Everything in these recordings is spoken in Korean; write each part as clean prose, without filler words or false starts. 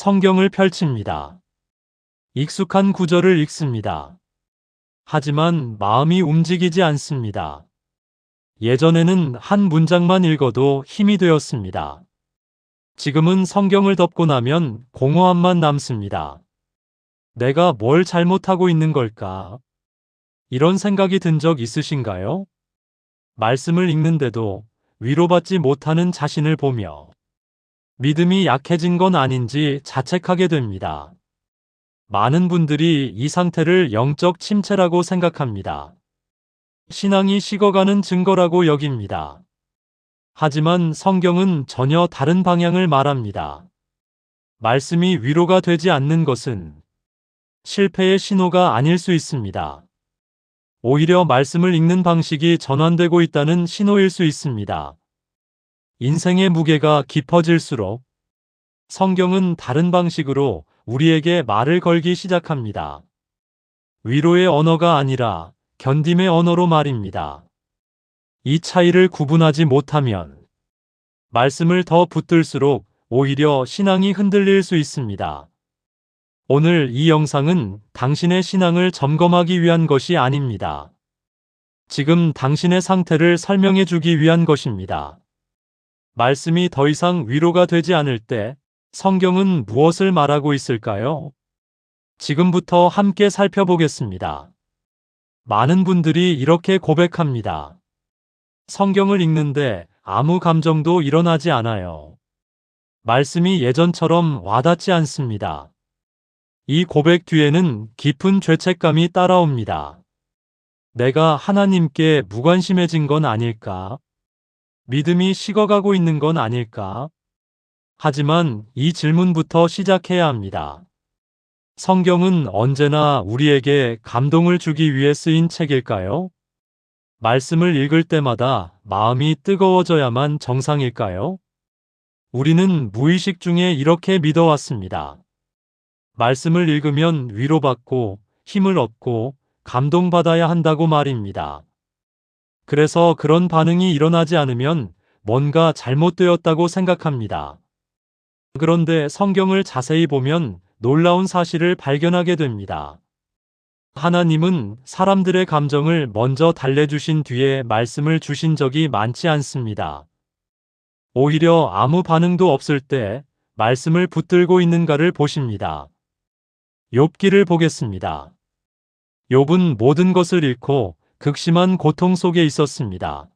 성경을 펼칩니다. 익숙한 구절을 읽습니다. 하지만 마음이 움직이지 않습니다. 예전에는 한 문장만 읽어도 힘이 되었습니다. 지금은 성경을 덮고 나면 공허함만 남습니다. 내가 뭘 잘못하고 있는 걸까? 이런 생각이 든 적 있으신가요? 말씀을 읽는데도 위로받지 못하는 자신을 보며 믿음이 약해진 건 아닌지 자책하게 됩니다. 많은 분들이 이 상태를 영적 침체라고 생각합니다. 신앙이 식어가는 증거라고 여깁니다. 하지만 성경은 전혀 다른 방향을 말합니다. 말씀이 위로가 되지 않는 것은 실패의 신호가 아닐 수 있습니다. 오히려 말씀을 읽는 방식이 전환되고 있다는 신호일 수 있습니다. 인생의 무게가 깊어질수록 성경은 다른 방식으로 우리에게 말을 걸기 시작합니다. 위로의 언어가 아니라 견딤의 언어로 말입니다. 이 차이를 구분하지 못하면 말씀을 더 붙들수록 오히려 신앙이 흔들릴 수 있습니다. 오늘 이 영상은 당신의 신앙을 점검하기 위한 것이 아닙니다. 지금 당신의 상태를 설명해 주기 위한 것입니다. 말씀이 더 이상 위로가 되지 않을 때 성경은 무엇을 말하고 있을까요? 지금부터 함께 살펴보겠습니다. 많은 분들이 이렇게 고백합니다. 성경을 읽는데 아무 감정도 일어나지 않아요. 말씀이 예전처럼 와닿지 않습니다. 이 고백 뒤에는 깊은 죄책감이 따라옵니다. 내가 하나님께 무관심해진 건 아닐까? 믿음이 식어가고 있는 건 아닐까? 하지만 이 질문부터 시작해야 합니다. 성경은 언제나 우리에게 감동을 주기 위해 쓰인 책일까요? 말씀을 읽을 때마다 마음이 뜨거워져야만 정상일까요? 우리는 무의식 중에 이렇게 믿어왔습니다. 말씀을 읽으면 위로받고 힘을 얻고 감동받아야 한다고 말입니다. 그래서 그런 반응이 일어나지 않으면 뭔가 잘못되었다고 생각합니다. 그런데 성경을 자세히 보면 놀라운 사실을 발견하게 됩니다. 하나님은 사람들의 감정을 먼저 달래주신 뒤에 말씀을 주신 적이 많지 않습니다. 오히려 아무 반응도 없을 때 말씀을 붙들고 있는가를 보십니다. 욥기를 보겠습니다. 욥은 모든 것을 잃고 극심한 고통 속에 있었습니다.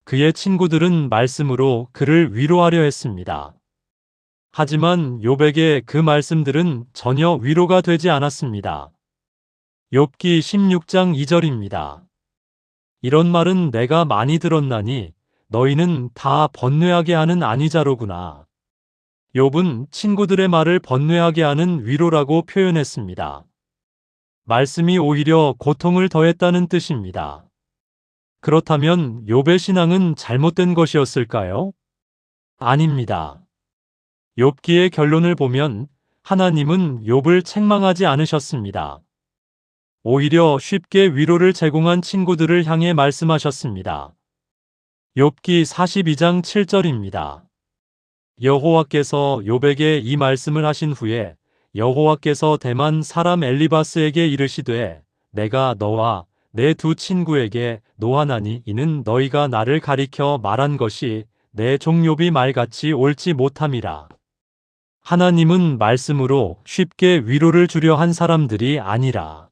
그의 친구들은 말씀으로 그를 위로하려 했습니다. 하지만 욥에게 그 말씀들은 전혀 위로가 되지 않았습니다. 욥기 16장 2절입니다. 이런 말은 내가 많이 들었나니 너희는 다 번뇌하게 하는 안위자로구나. 욥은 친구들의 말을 번뇌하게 하는 위로라고 표현했습니다. 말씀이 오히려 고통을 더했다는 뜻입니다. 그렇다면 욥의 신앙은 잘못된 것이었을까요? 아닙니다. 욥기의 결론을 보면 하나님은 욥을 책망하지 않으셨습니다. 오히려 쉽게 위로를 제공한 친구들을 향해 말씀하셨습니다. 욥기 42장 7절입니다. 여호와께서 욥에게 이 말씀을 하신 후에 여호와께서 대만 사람 엘리바스에게 이르시되 내가 너와 내 두 친구에게 노하나니 이는 너희가 나를 가리켜 말한 것이 내 종 욥이 말같이 옳지 못함이라. 하나님은 말씀으로 쉽게 위로를 주려 한 사람들이 아니라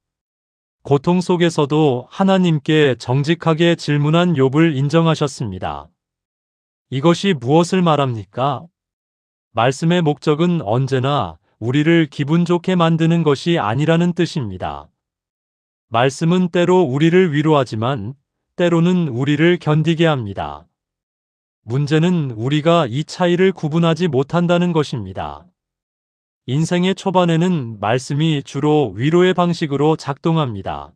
고통 속에서도 하나님께 정직하게 질문한 욥을 인정하셨습니다. 이것이 무엇을 말합니까? 말씀의 목적은 언제나 우리를 기분 좋게 만드는 것이 아니라는 뜻입니다. 말씀은 때로 우리를 위로하지만 때로는 우리를 견디게 합니다. 문제는 우리가 이 차이를 구분하지 못한다는 것입니다. 인생의 초반에는 말씀이 주로 위로의 방식으로 작동합니다.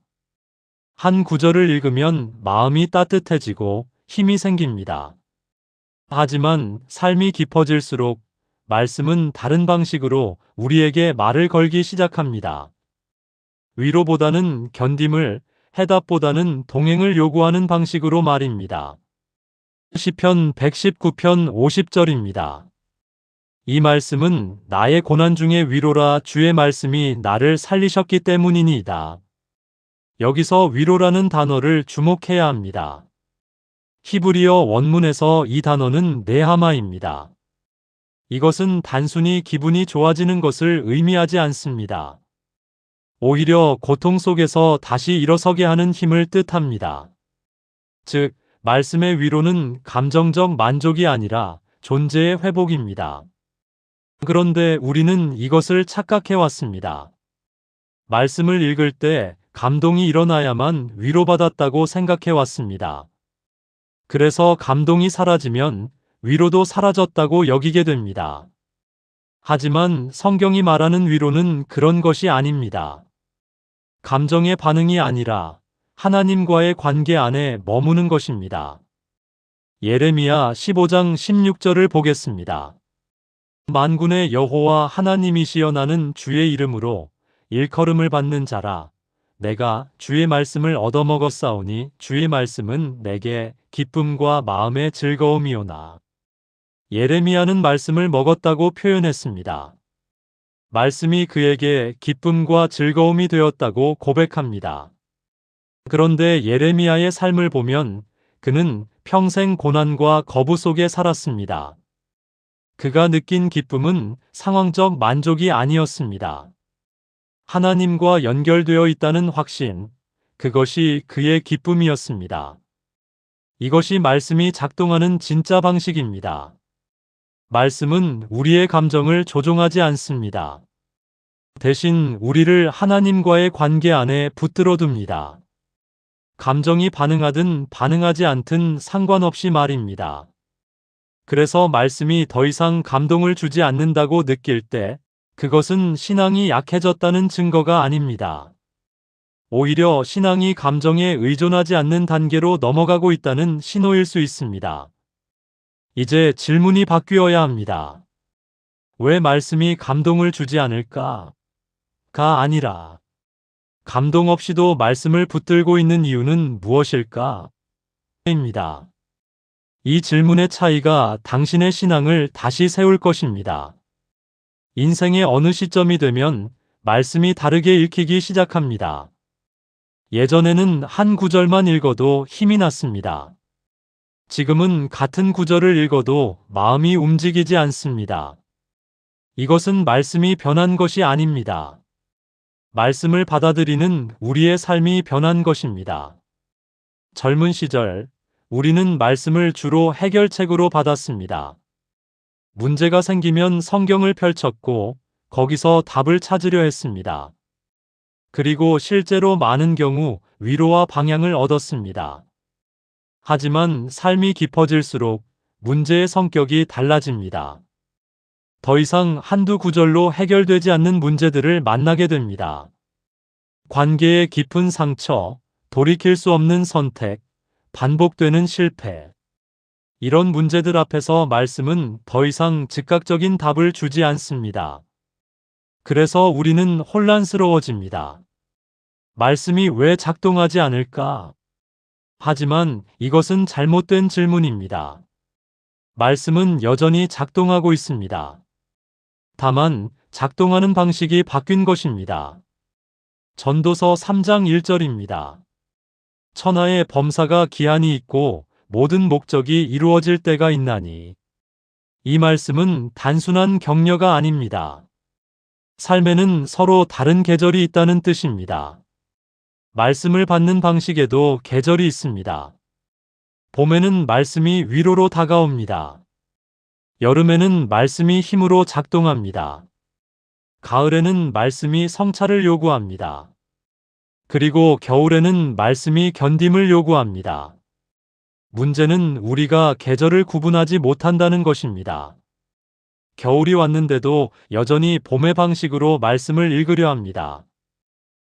한 구절을 읽으면 마음이 따뜻해지고 힘이 생깁니다. 하지만 삶이 깊어질수록 말씀은 다른 방식으로 우리에게 말을 걸기 시작합니다. 위로보다는 견딤을, 해답보다는 동행을 요구하는 방식으로 말입니다. 시편 119편 50절입니다. 이 말씀은 나의 고난 중의 위로라. 주의 말씀이 나를 살리셨기 때문이니이다. 여기서 위로라는 단어를 주목해야 합니다. 히브리어 원문에서 이 단어는 네하마입니다. 이것은 단순히 기분이 좋아지는 것을 의미하지 않습니다. 오히려 고통 속에서 다시 일어서게 하는 힘을 뜻합니다. 즉, 말씀의 위로는 감정적 만족이 아니라 존재의 회복입니다. 그런데 우리는 이것을 착각해 왔습니다. 말씀을 읽을 때 감동이 일어나야만 위로받았다고 생각해 왔습니다. 그래서 감동이 사라지면 위로도 사라졌다고 여기게 됩니다. 하지만 성경이 말하는 위로는 그런 것이 아닙니다. 감정의 반응이 아니라 하나님과의 관계 안에 머무는 것입니다. 예레미야 15장 16절을 보겠습니다. 만군의 여호와 하나님이시여 나는 주의 이름으로 일컬음을 받는 자라. 내가 주의 말씀을 얻어먹었사오니 주의 말씀은 내게 기쁨과 마음의 즐거움이오나. 예레미야는 말씀을 먹었다고 표현했습니다. 말씀이 그에게 기쁨과 즐거움이 되었다고 고백합니다. 그런데 예레미야의 삶을 보면 그는 평생 고난과 거부 속에 살았습니다. 그가 느낀 기쁨은 상황적 만족이 아니었습니다. 하나님과 연결되어 있다는 확신, 그것이 그의 기쁨이었습니다. 이것이 말씀이 작동하는 진짜 방식입니다. 말씀은 우리의 감정을 조종하지 않습니다. 대신 우리를 하나님과의 관계 안에 붙들어 둡니다. 감정이 반응하든 반응하지 않든 상관없이 말입니다. 그래서 말씀이 더 이상 감동을 주지 않는다고 느낄 때 그것은 신앙이 약해졌다는 증거가 아닙니다. 오히려 신앙이 감정에 의존하지 않는 단계로 넘어가고 있다는 신호일 수 있습니다. 이제 질문이 바뀌어야 합니다. 왜 말씀이 감동을 주지 않을까? 가 아니라 감동 없이도 말씀을 붙들고 있는 이유는 무엇일까? 입니다. 이 질문의 차이가 당신의 신앙을 다시 세울 것입니다. 인생의 어느 시점이 되면 말씀이 다르게 읽히기 시작합니다. 예전에는 한 구절만 읽어도 힘이 났습니다. 지금은 같은 구절을 읽어도 마음이 움직이지 않습니다. 이것은 말씀이 변한 것이 아닙니다. 말씀을 받아들이는 우리의 삶이 변한 것입니다. 젊은 시절, 우리는 말씀을 주로 해결책으로 받았습니다. 문제가 생기면 성경을 펼쳤고, 거기서 답을 찾으려 했습니다. 그리고 실제로 많은 경우 위로와 방향을 얻었습니다. 하지만 삶이 깊어질수록 문제의 성격이 달라집니다. 더 이상 한두 구절로 해결되지 않는 문제들을 만나게 됩니다. 관계의 깊은 상처, 돌이킬 수 없는 선택, 반복되는 실패. 이런 문제들 앞에서 말씀은 더 이상 즉각적인 답을 주지 않습니다. 그래서 우리는 혼란스러워집니다. 말씀이 왜 작동하지 않을까? 하지만 이것은 잘못된 질문입니다. 말씀은 여전히 작동하고 있습니다. 다만 작동하는 방식이 바뀐 것입니다. 전도서 3장 1절입니다. 천하의 범사가 기한이 있고 모든 목적이 이루어질 때가 있나니. 이 말씀은 단순한 격려가 아닙니다. 삶에는 서로 다른 계절이 있다는 뜻입니다. 말씀을 받는 방식에도 계절이 있습니다. 봄에는 말씀이 위로로 다가옵니다. 여름에는 말씀이 힘으로 작동합니다. 가을에는 말씀이 성찰을 요구합니다. 그리고 겨울에는 말씀이 견딤을 요구합니다. 문제는 우리가 계절을 구분하지 못한다는 것입니다. 겨울이 왔는데도 여전히 봄의 방식으로 말씀을 읽으려 합니다.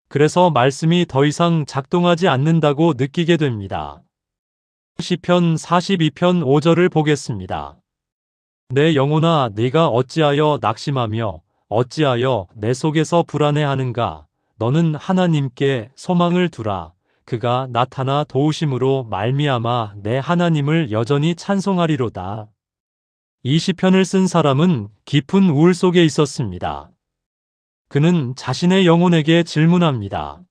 그래서 말씀이 더 이상 작동하지 않는다고 느끼게 됩니다. 시편 42편 5절을 보겠습니다. 내 영혼아 네가 어찌하여 낙심하며 어찌하여 내 속에서 불안해하는가? 너는 하나님께 소망을 두라. 그가 나타나 도우심으로 말미암아 내 하나님을 여전히 찬송하리로다. 이 시편을 쓴 사람은 깊은 우울 속에 있었습니다. 그는 자신의 영혼에게 질문합니다.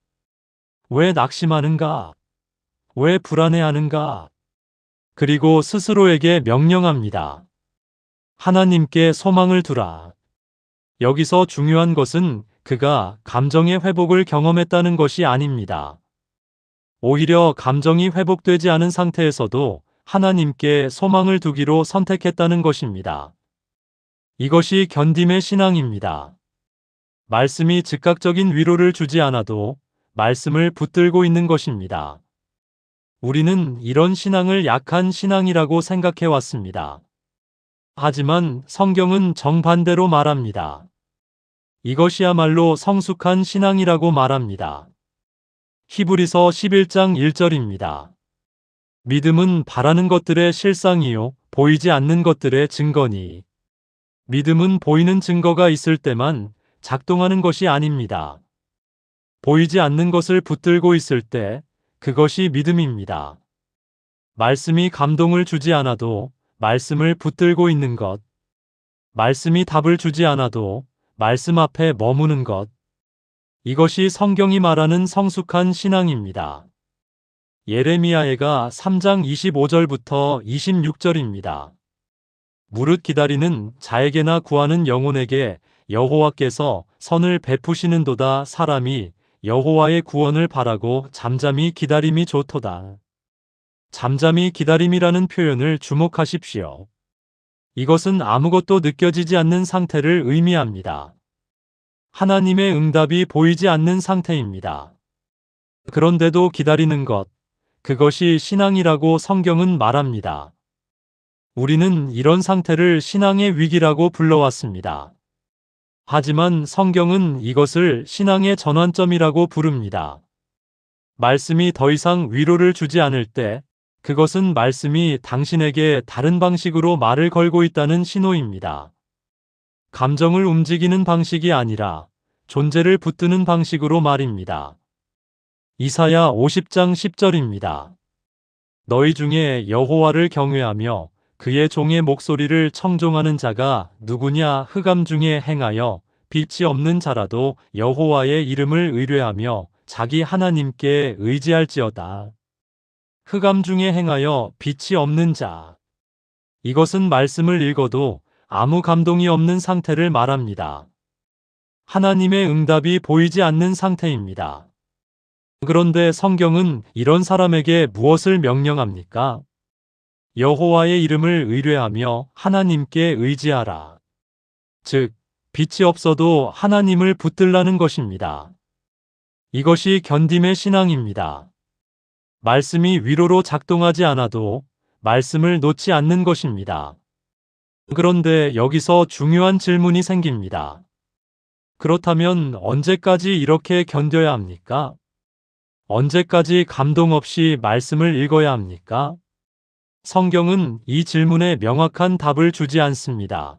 왜 낙심하는가? 왜 불안해하는가? 그리고 스스로에게 명령합니다. 하나님께 소망을 두라. 여기서 중요한 것은 그가 감정의 회복을 경험했다는 것이 아닙니다. 오히려 감정이 회복되지 않은 상태에서도 하나님께 소망을 두기로 선택했다는 것입니다. 이것이 견딤의 신앙입니다. 말씀이 즉각적인 위로를 주지 않아도 말씀을 붙들고 있는 것입니다. 우리는 이런 신앙을 약한 신앙이라고 생각해 왔습니다. 하지만 성경은 정반대로 말합니다. 이것이야말로 성숙한 신앙이라고 말합니다. 히브리서 11장 1절입니다. 믿음은 바라는 것들의 실상이요 보이지 않는 것들의 증거니. 믿음은 보이는 증거가 있을 때만 작동하는 것이 아닙니다. 보이지 않는 것을 붙들고 있을 때 그것이 믿음입니다. 말씀이 감동을 주지 않아도 말씀을 붙들고 있는 것. 말씀이 답을 주지 않아도 말씀 앞에 머무는 것. 이것이 성경이 말하는 성숙한 신앙입니다. 예레미야해가 3장 25절부터 26절입니다. 무릇 기다리는 자에게나 구하는 영혼에게 여호와께서 선을 베푸시는도다. 사람이 여호와의 구원을 바라고 잠잠히 기다림이 좋도다. 잠잠히 기다림이라는 표현을 주목하십시오. 이것은 아무것도 느껴지지 않는 상태를 의미합니다. 하나님의 응답이 보이지 않는 상태입니다. 그런데도 기다리는 것, 그것이 신앙이라고 성경은 말합니다. 우리는 이런 상태를 신앙의 위기라고 불러왔습니다. 하지만 성경은 이것을 신앙의 전환점이라고 부릅니다. 말씀이 더 이상 위로를 주지 않을 때, 그것은 말씀이 당신에게 다른 방식으로 말을 걸고 있다는 신호입니다. 감정을 움직이는 방식이 아니라 존재를 붙드는 방식으로 말입니다. 이사야 50장 10절입니다. 너희 중에 여호와를 경외하며 그의 종의 목소리를 청종하는 자가 누구냐? 흑암 중에 행하여 빛이 없는 자라도 여호와의 이름을 의뢰하며 자기 하나님께 의지할지어다. 흑암 중에 행하여 빛이 없는 자. 이것은 말씀을 읽어도 아무 감동이 없는 상태를 말합니다. 하나님의 응답이 보이지 않는 상태입니다. 그런데 성경은 이런 사람에게 무엇을 명령합니까? 여호와의 이름을 의뢰하며 하나님께 의지하라. 즉, 빛이 없어도 하나님을 붙들라는 것입니다. 이것이 견딤의 신앙입니다. 말씀이 위로로 작동하지 않아도 말씀을 놓지 않는 것입니다. 그런데 여기서 중요한 질문이 생깁니다. 그렇다면 언제까지 이렇게 견뎌야 합니까? 언제까지 감동 없이 말씀을 읽어야 합니까? 성경은 이 질문에 명확한 답을 주지 않습니다.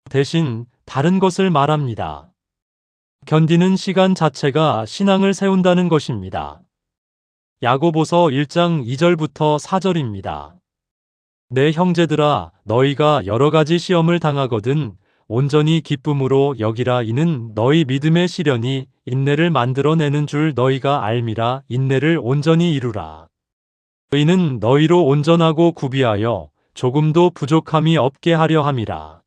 대신 다른 것을 말합니다. 견디는 시간 자체가 신앙을 세운다는 것입니다. 야고보서 1장 2절부터 4절입니다. 내 형제들아, 너희가 여러 가지 시험을 당하거든 온전히 기쁨으로 여기라. 이는 너희 믿음의 시련이 인내를 만들어내는 줄 너희가 알미라. 인내를 온전히 이루라. 이는 너희로 온전하고 구비하여 조금도 부족함이 없게 하려 함이라.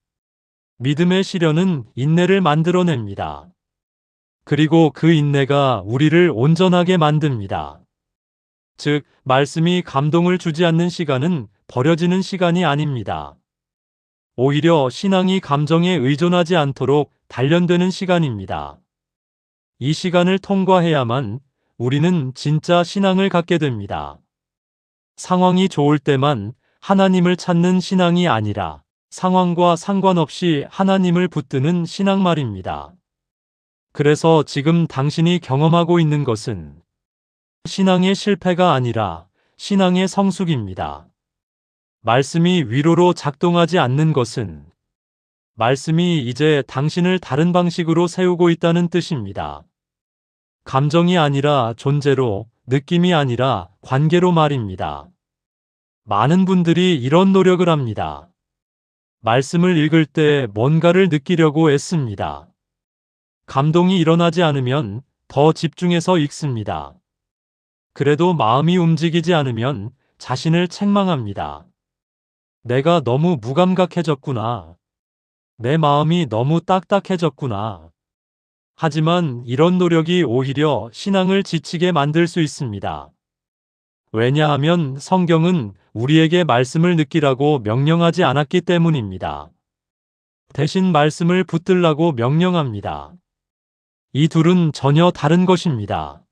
믿음의 시련은 인내를 만들어냅니다. 그리고 그 인내가 우리를 온전하게 만듭니다. 즉, 말씀이 감동을 주지 않는 시간은 버려지는 시간이 아닙니다. 오히려 신앙이 감정에 의존하지 않도록 단련되는 시간입니다. 이 시간을 통과해야만 우리는 진짜 신앙을 갖게 됩니다. 상황이 좋을 때만 하나님을 찾는 신앙이 아니라 상황과 상관없이 하나님을 붙드는 신앙 말입니다. 그래서 지금 당신이 경험하고 있는 것은 신앙의 실패가 아니라 신앙의 성숙입니다. 말씀이 위로로 작동하지 않는 것은 말씀이 이제 당신을 다른 방식으로 세우고 있다는 뜻입니다. 감정이 아니라 존재로, 느낌이 아니라 관계로 말입니다. 많은 분들이 이런 노력을 합니다. 말씀을 읽을 때 뭔가를 느끼려고 애씁니다. 감동이 일어나지 않으면 더 집중해서 읽습니다. 그래도 마음이 움직이지 않으면 자신을 책망합니다. 내가 너무 무감각해졌구나. 내 마음이 너무 딱딱해졌구나. 하지만 이런 노력이 오히려 신앙을 지치게 만들 수 있습니다. 왜냐하면 성경은 우리에게 말씀을 느끼라고 명령하지 않았기 때문입니다. 대신 말씀을 붙들라고 명령합니다. 이 둘은 전혀 다른 것입니다.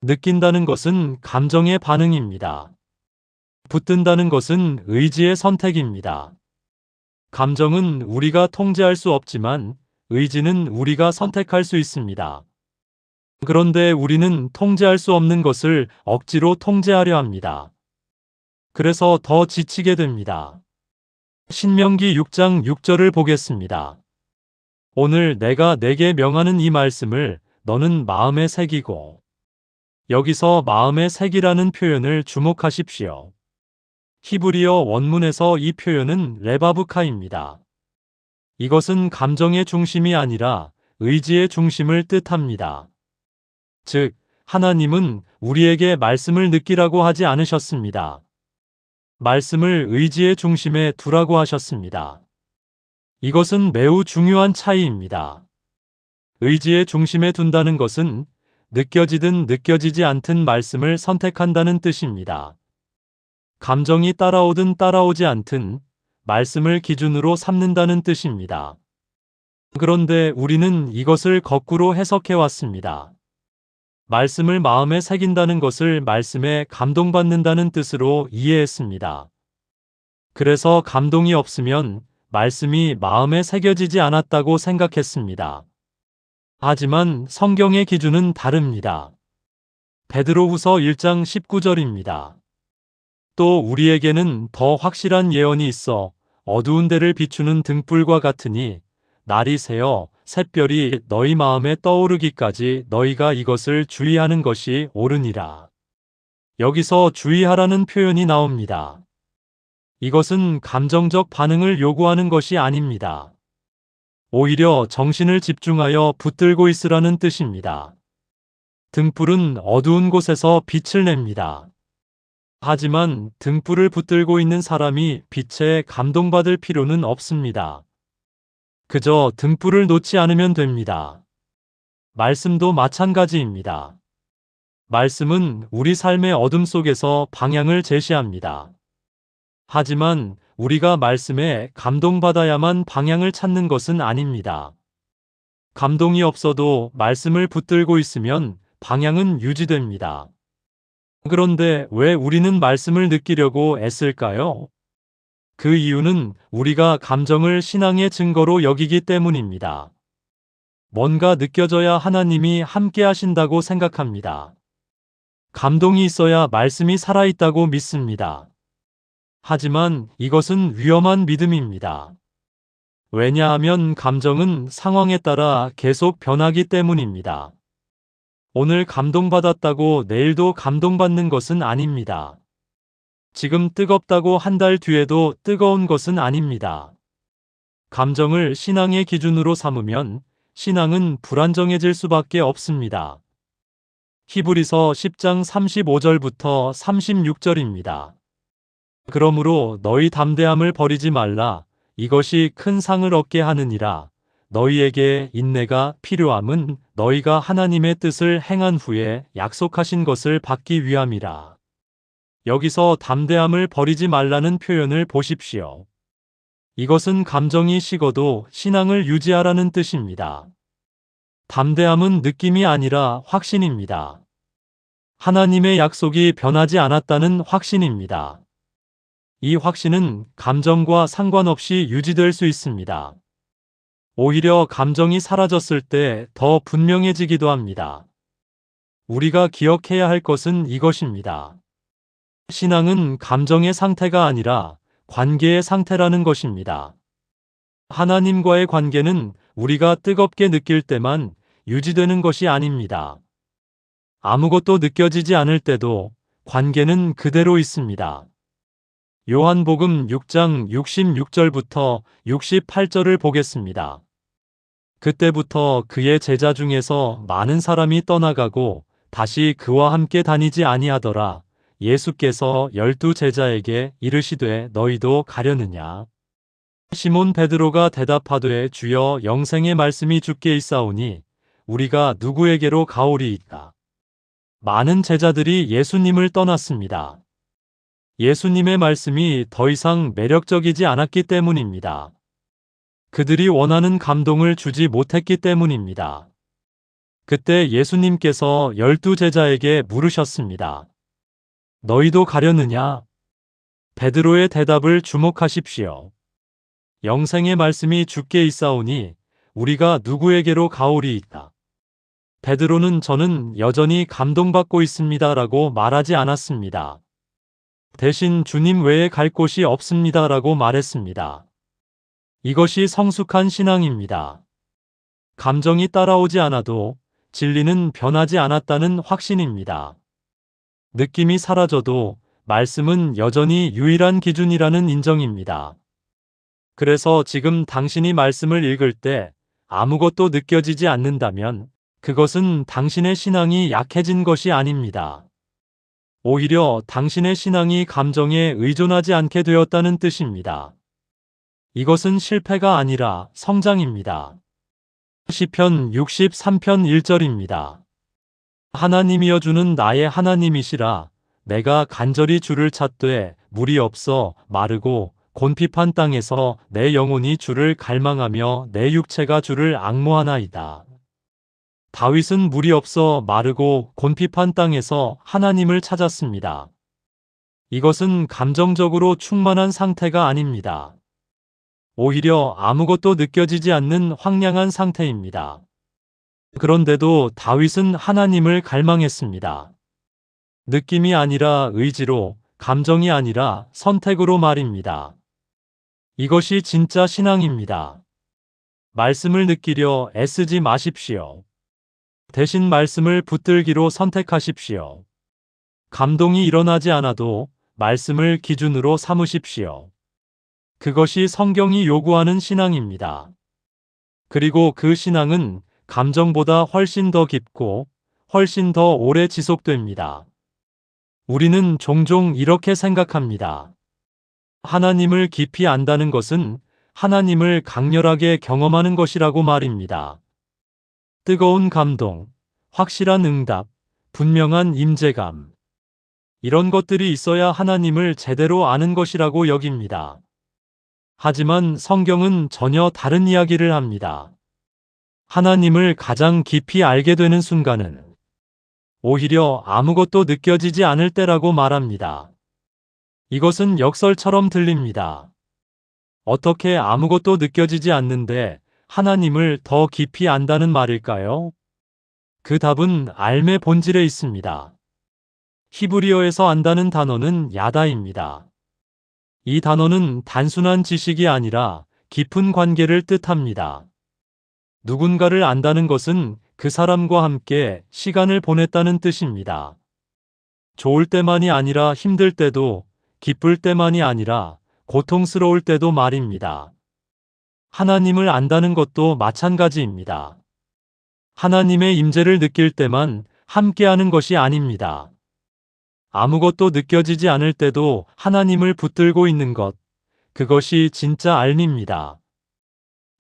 느낀다는 것은 감정의 반응입니다. 붙든다는 것은 의지의 선택입니다. 감정은 우리가 통제할 수 없지만 의지는 우리가 선택할 수 있습니다. 그런데 우리는 통제할 수 없는 것을 억지로 통제하려 합니다. 그래서 더 지치게 됩니다. 신명기 6장 6절을 보겠습니다. 오늘 내가 내게 명하는 이 말씀을 너는 마음에 새기고. 여기서 마음에 새기라는 표현을 주목하십시오. 히브리어 원문에서 이 표현은 레바브카입니다. 이것은 감정의 중심이 아니라 의지의 중심을 뜻합니다. 즉, 하나님은 우리에게 말씀을 느끼라고 하지 않으셨습니다. 말씀을 의지의 중심에 두라고 하셨습니다. 이것은 매우 중요한 차이입니다. 의지의 중심에 둔다는 것은 느껴지든 느껴지지 않든 말씀을 선택한다는 뜻입니다. 감정이 따라오든 따라오지 않든 말씀을 기준으로 삼는다는 뜻입니다. 그런데 우리는 이것을 거꾸로 해석해 왔습니다. 말씀을 마음에 새긴다는 것을 말씀에 감동받는다는 뜻으로 이해했습니다. 그래서 감동이 없으면 말씀이 마음에 새겨지지 않았다고 생각했습니다. 하지만 성경의 기준은 다릅니다. 베드로후서 1장 19절입니다. 또 우리에게는 더 확실한 예언이 있어 어두운 데를 비추는 등불과 같으니 날이 새어 샛별이 너희 마음에 떠오르기까지 너희가 이것을 주의하는 것이 옳으니라. 여기서 주의하라는 표현이 나옵니다. 이것은 감정적 반응을 요구하는 것이 아닙니다. 오히려 정신을 집중하여 붙들고 있으라는 뜻입니다. 등불은 어두운 곳에서 빛을 냅니다. 하지만 등불을 붙들고 있는 사람이 빛에 감동받을 필요는 없습니다. 그저 등불을 놓지 않으면 됩니다. 말씀도 마찬가지입니다. 말씀은 우리 삶의 어둠 속에서 방향을 제시합니다. 하지만 우리가 말씀에 감동받아야만 방향을 찾는 것은 아닙니다. 감동이 없어도 말씀을 붙들고 있으면 방향은 유지됩니다. 그런데 왜 우리는 말씀을 느끼려고 애쓸까요? 그 이유는 우리가 감정을 신앙의 증거로 여기기 때문입니다. 뭔가 느껴져야 하나님이 함께 하신다고 생각합니다. 감동이 있어야 말씀이 살아있다고 믿습니다. 하지만 이것은 위험한 믿음입니다. 왜냐하면 감정은 상황에 따라 계속 변하기 때문입니다. 오늘 감동받았다고 내일도 감동받는 것은 아닙니다. 지금 뜨겁다고 한 달 뒤에도 뜨거운 것은 아닙니다. 감정을 신앙의 기준으로 삼으면 신앙은 불안정해질 수밖에 없습니다. 히브리서 10장 35절부터 36절입니다. 그러므로 너희 담대함을 버리지 말라. 이것이 큰 상을 얻게 하느니라. 너희에게 인내가 필요함은 너희가 하나님의 뜻을 행한 후에 약속하신 것을 받기 위함이라. 여기서 담대함을 버리지 말라는 표현을 보십시오. 이것은 감정이 식어도 신앙을 유지하라는 뜻입니다. 담대함은 느낌이 아니라 확신입니다. 하나님의 약속이 변하지 않았다는 확신입니다. 이 확신은 감정과 상관없이 유지될 수 있습니다. 오히려 감정이 사라졌을 때 더 분명해지기도 합니다. 우리가 기억해야 할 것은 이것입니다. 신앙은 감정의 상태가 아니라 관계의 상태라는 것입니다. 하나님과의 관계는 우리가 뜨겁게 느낄 때만 유지되는 것이 아닙니다. 아무것도 느껴지지 않을 때도 관계는 그대로 있습니다. 요한복음 6장 66절부터 68절을 보겠습니다. 그때부터 그의 제자 중에서 많은 사람이 떠나가고 다시 그와 함께 다니지 아니하더라. 예수께서 12 제자에게 이르시되 너희도 가려느냐? 시몬 베드로가 대답하되 주여 영생의 말씀이 주께 있사오니 우리가 누구에게로 가오리이까? 많은 제자들이 예수님을 떠났습니다. 예수님의 말씀이 더 이상 매력적이지 않았기 때문입니다. 그들이 원하는 감동을 주지 못했기 때문입니다. 그때 예수님께서 12 제자에게 물으셨습니다. 너희도 가려느냐? 베드로의 대답을 주목하십시오. 영생의 말씀이 주께 있사오니 우리가 누구에게로 가오리이까? 베드로는 저는 여전히 감동받고 있습니다라고 말하지 않았습니다. 대신 주님 외에 갈 곳이 없습니다라고 말했습니다. 이것이 성숙한 신앙입니다. 감정이 따라오지 않아도 진리는 변하지 않았다는 확신입니다. 느낌이 사라져도 말씀은 여전히 유일한 기준이라는 인정입니다. 그래서 지금 당신이 말씀을 읽을 때 아무것도 느껴지지 않는다면 그것은 당신의 신앙이 약해진 것이 아닙니다. 오히려 당신의 신앙이 감정에 의존하지 않게 되었다는 뜻입니다. 이것은 실패가 아니라 성장입니다. 시편 63편 1절입니다. 하나님이여 주는 나의 하나님이시라. 내가 간절히 주를 찾되 물이 없어 마르고 곤핍한 땅에서 내 영혼이 주를 갈망하며 내 육체가 주를 앙모하나이다. 다윗은 물이 없어 마르고 곤핍한 땅에서 하나님을 찾았습니다. 이것은 감정적으로 충만한 상태가 아닙니다. 오히려 아무것도 느껴지지 않는 황량한 상태입니다. 그런데도 다윗은 하나님을 갈망했습니다. 느낌이 아니라 의지로, 감정이 아니라 선택으로 말입니다. 이것이 진짜 신앙입니다. 말씀을 느끼려 애쓰지 마십시오. 대신 말씀을 붙들기로 선택하십시오. 감동이 일어나지 않아도 말씀을 기준으로 삼으십시오. 그것이 성경이 요구하는 신앙입니다. 그리고 그 신앙은 감정보다 훨씬 더 깊고 훨씬 더 오래 지속됩니다. 우리는 종종 이렇게 생각합니다. 하나님을 깊이 안다는 것은 하나님을 강렬하게 경험하는 것이라고 말입니다. 뜨거운 감동, 확실한 응답, 분명한 임재감. 이런 것들이 있어야 하나님을 제대로 아는 것이라고 여깁니다. 하지만 성경은 전혀 다른 이야기를 합니다. 하나님을 가장 깊이 알게 되는 순간은 오히려 아무것도 느껴지지 않을 때라고 말합니다. 이것은 역설처럼 들립니다. 어떻게 아무것도 느껴지지 않는데 하나님을 더 깊이 안다는 말일까요? 그 답은 알의 본질에 있습니다. 히브리어에서 안다는 단어는 야다입니다. 이 단어는 단순한 지식이 아니라 깊은 관계를 뜻합니다. 누군가를 안다는 것은 그 사람과 함께 시간을 보냈다는 뜻입니다. 좋을 때만이 아니라 힘들 때도, 기쁠 때만이 아니라 고통스러울 때도 말입니다. 하나님을 안다는 것도 마찬가지입니다. 하나님의 임재를 느낄 때만 함께하는 것이 아닙니다. 아무것도 느껴지지 않을 때도 하나님을 붙들고 있는 것, 그것이 진짜 알미입니다.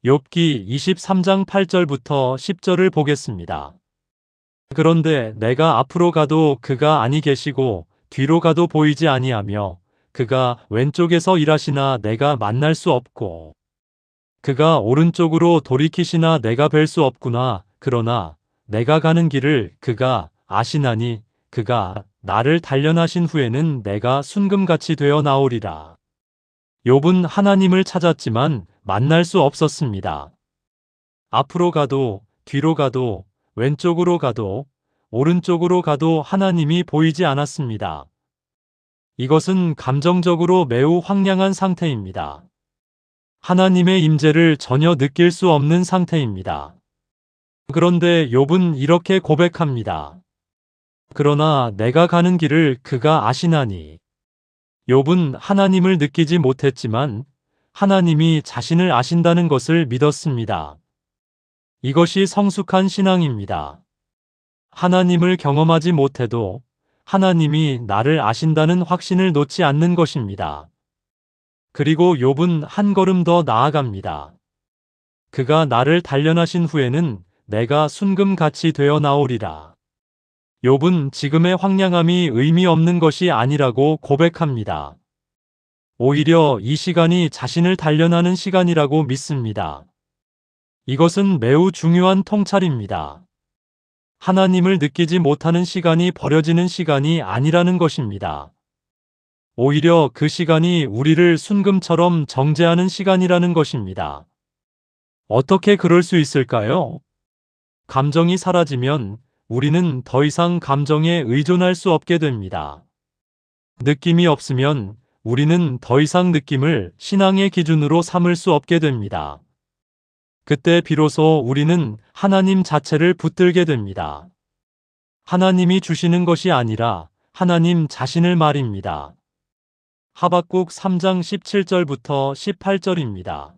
욥기 23장 8절부터 10절을 보겠습니다. 그런데 내가 앞으로 가도 그가 아니 계시고 뒤로 가도 보이지 아니하며 그가 왼쪽에서 일하시나 내가 만날 수 없고 그가 오른쪽으로 돌이키시나 내가 뵐 수 없구나. 그러나 내가 가는 길을 그가 아시나니 그가 나를 단련하신 후에는 내가 순금같이 되어 나오리라. 욥은 하나님을 찾았지만 만날 수 없었습니다. 앞으로 가도 뒤로 가도 왼쪽으로 가도 오른쪽으로 가도 하나님이 보이지 않았습니다. 이것은 감정적으로 매우 황량한 상태입니다. 하나님의 임재를 전혀 느낄 수 없는 상태입니다. 그런데 욥은 이렇게 고백합니다. 그러나 내가 가는 길을 그가 아시나니. 욥은 하나님을 느끼지 못했지만 하나님이 자신을 아신다는 것을 믿었습니다. 이것이 성숙한 신앙입니다. 하나님을 경험하지 못해도 하나님이 나를 아신다는 확신을 놓지 않는 것입니다. 그리고 욥은 한 걸음 더 나아갑니다. 그가 나를 단련하신 후에는 내가 순금같이 되어 나오리라. 욥은 지금의 황량함이 의미 없는 것이 아니라고 고백합니다. 오히려 이 시간이 자신을 단련하는 시간이라고 믿습니다. 이것은 매우 중요한 통찰입니다. 하나님을 느끼지 못하는 시간이 버려지는 시간이 아니라는 것입니다. 오히려 그 시간이 우리를 순금처럼 정죄하는 시간이라는 것입니다. 어떻게 그럴 수 있을까요? 감정이 사라지면 우리는 더 이상 감정에 의존할 수 없게 됩니다. 느낌이 없으면 우리는 더 이상 느낌을 신앙의 기준으로 삼을 수 없게 됩니다. 그때 비로소 우리는 하나님 자체를 붙들게 됩니다. 하나님이 주시는 것이 아니라 하나님 자신을 말입니다. 하박국 3장 17절부터 18절입니다.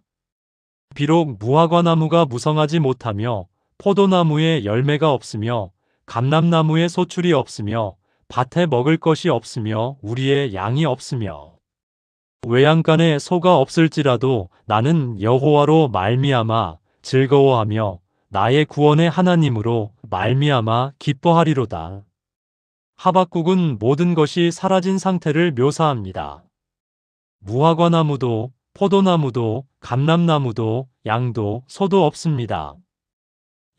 비록 무화과나무가 무성하지 못하며 포도나무에 열매가 없으며 감람나무에 소출이 없으며 밭에 먹을 것이 없으며 우리의 양이 없으며 외양간에 소가 없을지라도 나는 여호와로 말미암아 즐거워하며 나의 구원의 하나님으로 말미암아 기뻐하리로다. 하박국은 모든 것이 사라진 상태를 묘사합니다. 무화과나무도 포도나무도 감람나무도 양도 소도 없습니다.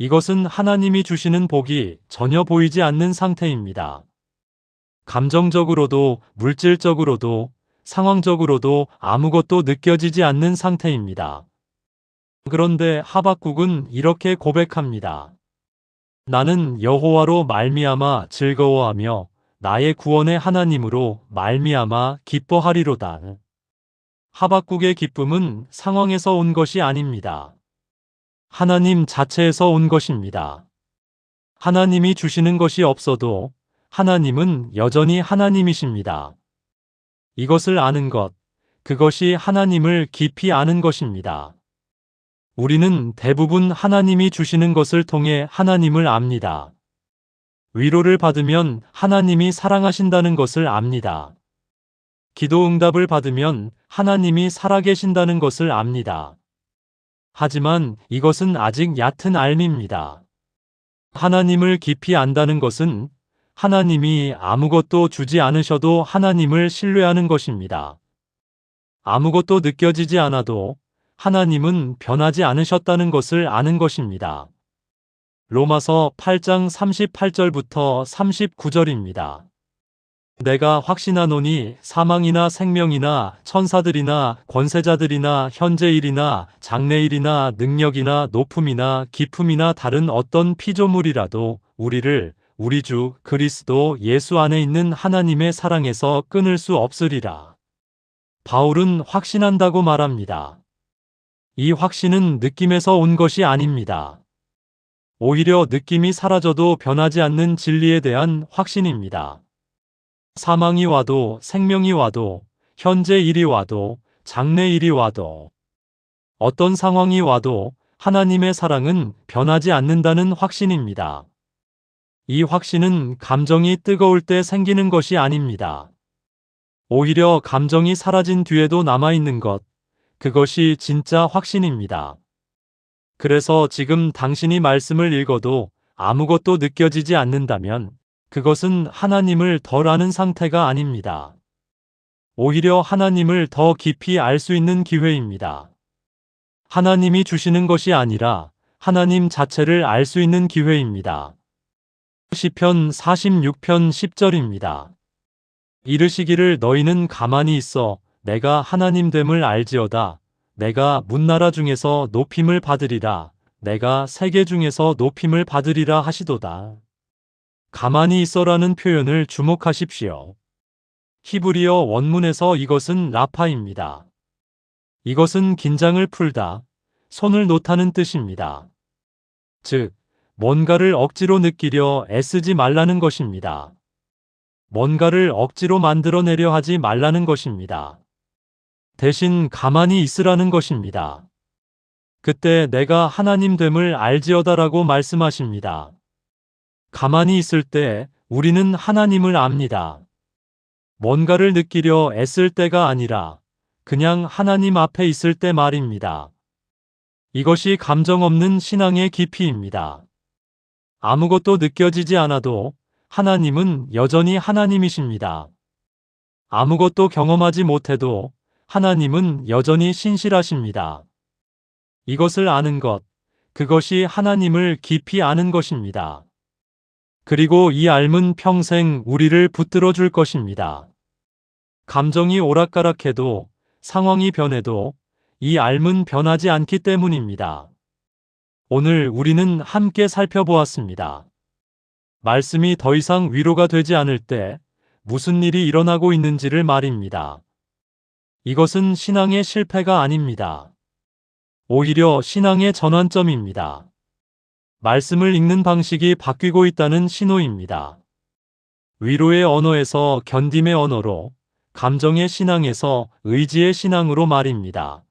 이것은 하나님이 주시는 복이 전혀 보이지 않는 상태입니다. 감정적으로도 물질적으로도 상황적으로도 아무것도 느껴지지 않는 상태입니다. 그런데 하박국은 이렇게 고백합니다. 나는 여호와로 말미암아 즐거워하며 나의 구원의 하나님으로 말미암아 기뻐하리로다. 하박국의 기쁨은 상황에서 온 것이 아닙니다. 하나님 자체에서 온 것입니다. 하나님이 주시는 것이 없어도 하나님은 여전히 하나님이십니다. 이것을 아는 것, 그것이 하나님을 깊이 아는 것입니다. 우리는 대부분 하나님이 주시는 것을 통해 하나님을 압니다. 위로를 받으면 하나님이 사랑하신다는 것을 압니다. 기도 응답을 받으면 하나님이 살아계신다는 것을 압니다. 하지만 이것은 아직 얕은 알미입니다. 하나님을 깊이 안다는 것은 하나님이 아무것도 주지 않으셔도 하나님을 신뢰하는 것입니다. 아무것도 느껴지지 않아도 하나님은 변하지 않으셨다는 것을 아는 것입니다. 로마서 8장 38절부터 39절입니다. 내가 확신하노니 사망이나 생명이나 천사들이나 권세자들이나 현재일이나 장래일이나 능력이나 높음이나 깊음이나 다른 어떤 피조물이라도 우리를 우리 주 그리스도 예수 안에 있는 하나님의 사랑에서 끊을 수 없으리라. 바울은 확신한다고 말합니다. 이 확신은 느낌에서 온 것이 아닙니다. 오히려 느낌이 사라져도 변하지 않는 진리에 대한 확신입니다. 사망이 와도 생명이 와도 현재 일이 와도 장래 일이 와도 어떤 상황이 와도 하나님의 사랑은 변하지 않는다는 확신입니다. 이 확신은 감정이 뜨거울 때 생기는 것이 아닙니다. 오히려 감정이 사라진 뒤에도 남아있는 것, 그것이 진짜 확신입니다. 그래서 지금 당신이 말씀을 읽어도 아무것도 느껴지지 않는다면 그것은 하나님을 덜 아는 상태가 아닙니다. 오히려 하나님을 더 깊이 알 수 있는 기회입니다. 하나님이 주시는 것이 아니라 하나님 자체를 알 수 있는 기회입니다. 시편 46편 10절입니다. 이르시기를 너희는 가만히 있어 내가 하나님됨을 알지어다. 내가 문나라 중에서 높임을 받으리라. 내가 세계 중에서 높임을 받으리라 하시도다. 가만히 있어라는 표현을 주목하십시오. 히브리어 원문에서 이것은 라파입니다. 이것은 긴장을 풀다, 손을 놓다는 뜻입니다. 즉, 뭔가를 억지로 느끼려 애쓰지 말라는 것입니다. 뭔가를 억지로 만들어내려 하지 말라는 것입니다. 대신 가만히 있으라는 것입니다. 그때 내가 하나님 됨을 알지어다라고 말씀하십니다. 가만히 있을 때 우리는 하나님을 압니다. 뭔가를 느끼려 애쓸 때가 아니라 그냥 하나님 앞에 있을 때 말입니다. 이것이 감정 없는 신앙의 깊이입니다. 아무것도 느껴지지 않아도 하나님은 여전히 하나님이십니다. 아무것도 경험하지 못해도 하나님은 여전히 신실하십니다. 이것을 아는 것, 그것이 하나님을 깊이 아는 것입니다. 그리고 이 알은 평생 우리를 붙들어 줄 것입니다. 감정이 오락가락해도, 상황이 변해도 이 알은 변하지 않기 때문입니다. 오늘 우리는 함께 살펴보았습니다. 말씀이 더 이상 위로가 되지 않을 때 무슨 일이 일어나고 있는지를 말입니다. 이것은 신앙의 실패가 아닙니다. 오히려 신앙의 전환점입니다. 말씀을 읽는 방식이 바뀌고 있다는 신호입니다. 위로의 언어에서 견딤의 언어로, 감정의 신앙에서 의지의 신앙으로 말입니다.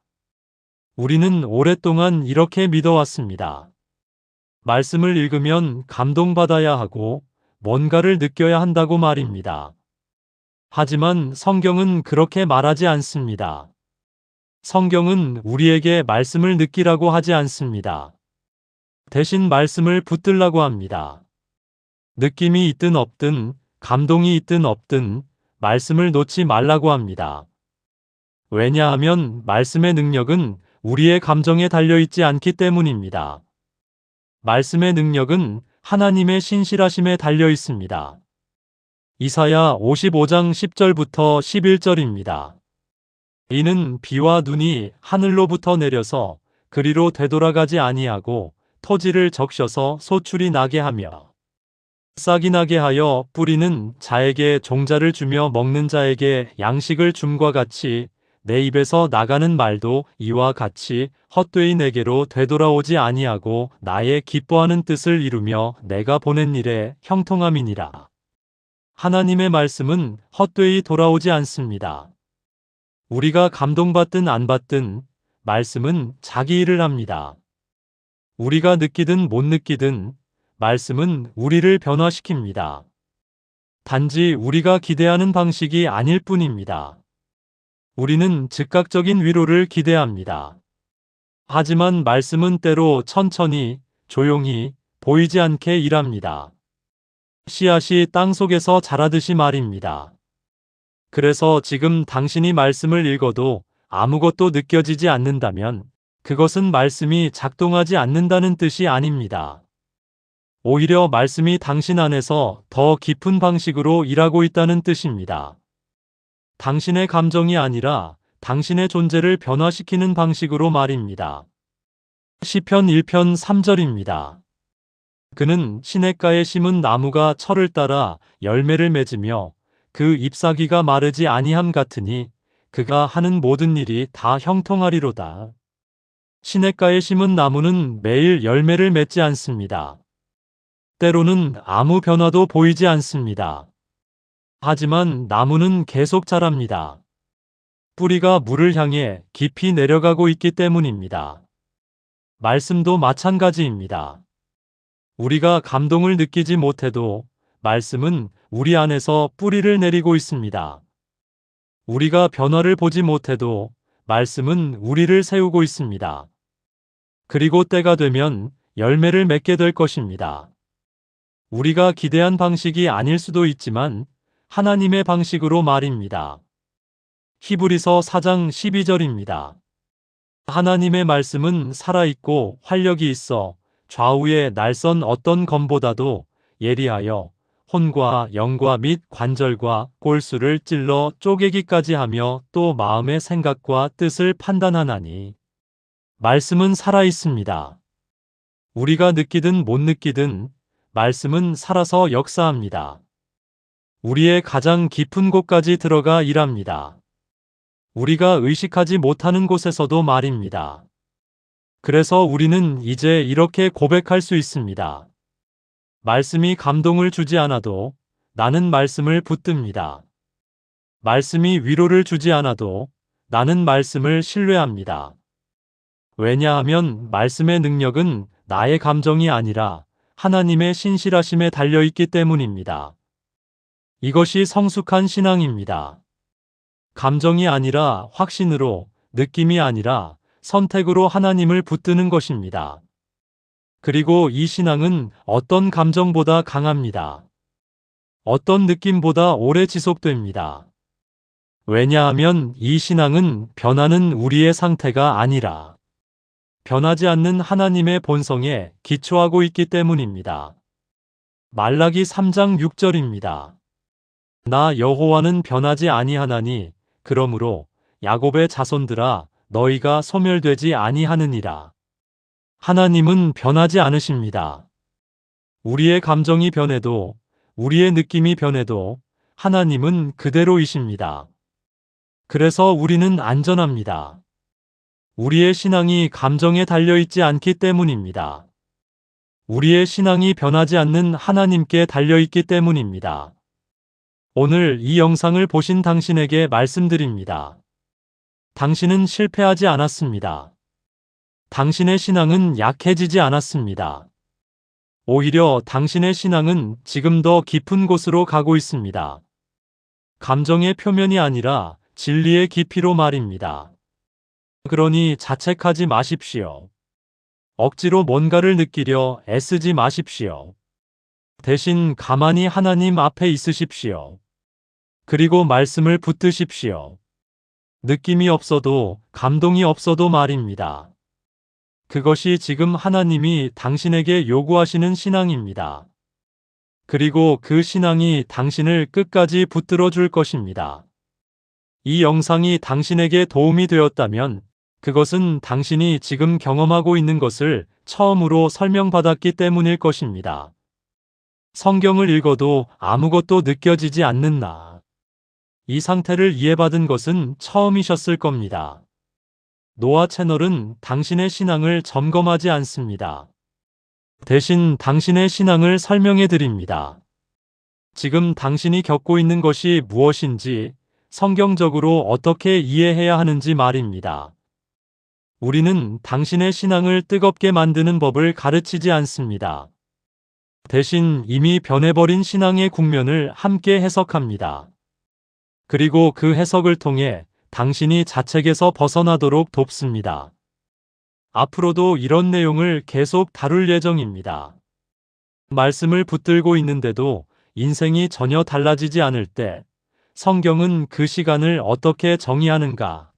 우리는 오랫동안 이렇게 믿어왔습니다. 말씀을 읽으면 감동받아야 하고 뭔가를 느껴야 한다고 말입니다. 하지만 성경은 그렇게 말하지 않습니다. 성경은 우리에게 말씀을 느끼라고 하지 않습니다. 대신 말씀을 붙들라고 합니다. 느낌이 있든 없든, 감동이 있든 없든 말씀을 놓지 말라고 합니다. 왜냐하면 말씀의 능력은 우리의 감정에 달려있지 않기 때문입니다. 말씀의 능력은 하나님의 신실하심에 달려 있습니다. 이사야 55장 10절부터 11절입니다. 이는 비와 눈이 하늘로부터 내려서 그리로 되돌아가지 아니하고 토지를 적셔서 소출이 나게 하며 싹이 나게 하여 뿌리는 자에게 종자를 주며 먹는 자에게 양식을 줌과 같이 내 입에서 나가는 말도 이와 같이 헛되이 내게로 되돌아오지 아니하고 나의 기뻐하는 뜻을 이루며 내가 보낸 일에 형통함이니라. 하나님의 말씀은 헛되이 돌아오지 않습니다. 우리가 감동받든 안 받든 말씀은 자기 일을 합니다. 우리가 느끼든 못 느끼든 말씀은 우리를 변화시킵니다. 단지 우리가 기대하는 방식이 아닐 뿐입니다. 우리는 즉각적인 위로를 기대합니다. 하지만 말씀은 때로 천천히, 조용히, 보이지 않게 일합니다. 씨앗이 땅 속에서 자라듯이 말입니다. 그래서 지금 당신이 말씀을 읽어도 아무것도 느껴지지 않는다면 그것은 말씀이 작동하지 않는다는 뜻이 아닙니다. 오히려 말씀이 당신 안에서 더 깊은 방식으로 일하고 있다는 뜻입니다. 당신의 감정이 아니라 당신의 존재를 변화시키는 방식으로 말입니다. 시편 1편 3절입니다. 그는 시냇가에 심은 나무가 철을 따라 열매를 맺으며 그 잎사귀가 마르지 아니함 같으니 그가 하는 모든 일이 다 형통하리로다. 시냇가에 심은 나무는 매일 열매를 맺지 않습니다. 때로는 아무 변화도 보이지 않습니다. 하지만 나무는 계속 자랍니다. 뿌리가 물을 향해 깊이 내려가고 있기 때문입니다. 말씀도 마찬가지입니다. 우리가 감동을 느끼지 못해도 말씀은 우리 안에서 뿌리를 내리고 있습니다. 우리가 변화를 보지 못해도 말씀은 우리를 세우고 있습니다. 그리고 때가 되면 열매를 맺게 될 것입니다. 우리가 기대한 방식이 아닐 수도 있지만 하나님의 방식으로 말입니다. 히브리서 4장 12절입니다. 하나님의 말씀은 살아있고 활력이 있어 좌우의 날선 어떤 검보다도 예리하여 혼과 영과 및 관절과 골수를 찔러 쪼개기까지 하며 또 마음의 생각과 뜻을 판단하나니 말씀은 살아있습니다. 우리가 느끼든 못 느끼든 말씀은 살아서 역사합니다. 우리의 가장 깊은 곳까지 들어가 일합니다. 우리가 의식하지 못하는 곳에서도 말입니다. 그래서 우리는 이제 이렇게 고백할 수 있습니다. 말씀이 감동을 주지 않아도 나는 말씀을 붙듭니다. 말씀이 위로를 주지 않아도 나는 말씀을 신뢰합니다. 왜냐하면 말씀의 능력은 나의 감정이 아니라 하나님의 신실하심에 달려있기 때문입니다. 이것이 성숙한 신앙입니다. 감정이 아니라 확신으로, 느낌이 아니라 선택으로 하나님을 붙드는 것입니다. 그리고 이 신앙은 어떤 감정보다 강합니다. 어떤 느낌보다 오래 지속됩니다. 왜냐하면 이 신앙은 변하는 우리의 상태가 아니라 변하지 않는 하나님의 본성에 기초하고 있기 때문입니다. 말라기 3장 6절입니다. 나 여호와는 변하지 아니하나니 그러므로 야곱의 자손들아 너희가 소멸되지 아니하느니라. 하나님은 변하지 않으십니다. 우리의 감정이 변해도 우리의 느낌이 변해도 하나님은 그대로이십니다. 그래서 우리는 안전합니다. 우리의 신앙이 감정에 달려있지 않기 때문입니다. 우리의 신앙이 변하지 않는 하나님께 달려있기 때문입니다. 오늘 이 영상을 보신 당신에게 말씀드립니다. 당신은 실패하지 않았습니다. 당신의 신앙은 약해지지 않았습니다. 오히려 당신의 신앙은 지금 더 깊은 곳으로 가고 있습니다. 감정의 표면이 아니라 진리의 깊이로 말입니다. 그러니 자책하지 마십시오. 억지로 뭔가를 느끼려 애쓰지 마십시오. 대신 가만히 하나님 앞에 있으십시오. 그리고 말씀을 붙드십시오. 느낌이 없어도 감동이 없어도 말입니다. 그것이 지금 하나님이 당신에게 요구하시는 신앙입니다. 그리고 그 신앙이 당신을 끝까지 붙들어 줄 것입니다. 이 영상이 당신에게 도움이 되었다면 그것은 당신이 지금 경험하고 있는 것을 처음으로 설명받았기 때문일 것입니다. 성경을 읽어도 아무것도 느껴지지 않는 나. 이 상태를 이해받은 것은 처음이셨을 겁니다. 노아 채널은 당신의 신앙을 점검하지 않습니다. 대신 당신의 신앙을 설명해 드립니다. 지금 당신이 겪고 있는 것이 무엇인지 성경적으로 어떻게 이해해야 하는지 말입니다. 우리는 당신의 신앙을 뜨겁게 만드는 법을 가르치지 않습니다. 대신 이미 변해버린 신앙의 국면을 함께 해석합니다. 그리고 그 해석을 통해 당신이 자책에서 벗어나도록 돕습니다. 앞으로도 이런 내용을 계속 다룰 예정입니다. 말씀을 붙들고 있는데도 인생이 전혀 달라지지 않을 때 성경은 그 시간을 어떻게 정의하는가?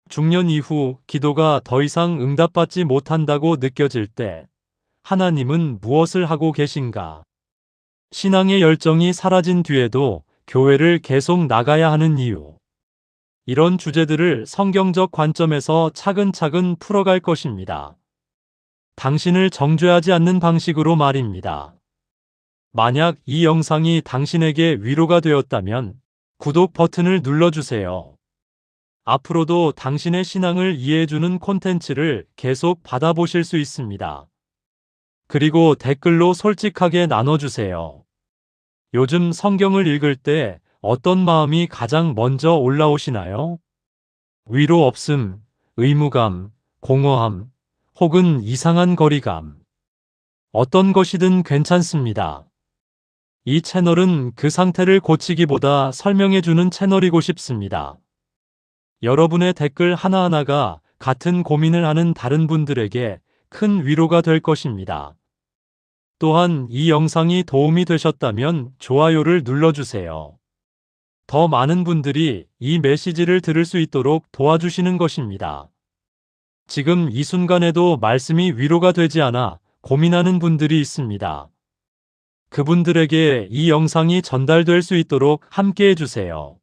중년 이후 기도가 더 이상 응답받지 못한다고 느껴질 때 하나님은 무엇을 하고 계신가? 신앙의 열정이 사라진 뒤에도 교회를 계속 나가야 하는 이유. 이런 주제들을 성경적 관점에서 차근차근 풀어갈 것입니다. 당신을 정죄하지 않는 방식으로 말입니다. 만약 이 영상이 당신에게 위로가 되었다면 구독 버튼을 눌러주세요. 앞으로도 당신의 신앙을 이해해주는 콘텐츠를 계속 받아보실 수 있습니다. 그리고 댓글로 솔직하게 나눠주세요. 요즘 성경을 읽을 때 어떤 마음이 가장 먼저 올라오시나요? 위로 없음, 의무감, 공허함, 혹은 이상한 거리감. 어떤 것이든 괜찮습니다. 이 채널은 그 상태를 고치기보다 설명해주는 채널이고 싶습니다. 여러분의 댓글 하나하나가 같은 고민을 하는 다른 분들에게 큰 위로가 될 것입니다. 또한 이 영상이 도움이 되셨다면 좋아요를 눌러주세요. 더 많은 분들이 이 메시지를 들을 수 있도록 도와주시는 것입니다. 지금 이 순간에도 말씀이 위로가 되지 않아 고민하는 분들이 있습니다. 그분들에게 이 영상이 전달될 수 있도록 함께 해주세요.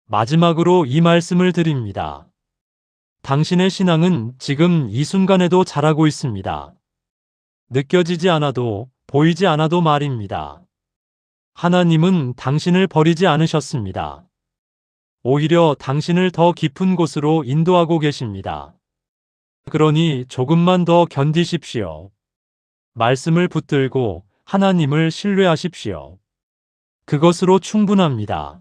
마지막으로 이 말씀을 드립니다. 당신의 신앙은 지금 이 순간에도 자라고 있습니다. 느껴지지 않아도, 보이지 않아도 말입니다. 하나님은 당신을 버리지 않으셨습니다. 오히려 당신을 더 깊은 곳으로 인도하고 계십니다. 그러니 조금만 더 견디십시오. 말씀을 붙들고 하나님을 신뢰하십시오. 그것으로 충분합니다.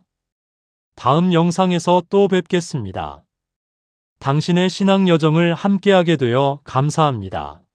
다음 영상에서 또 뵙겠습니다. 당신의 신앙 여정을 함께하게 되어 감사합니다.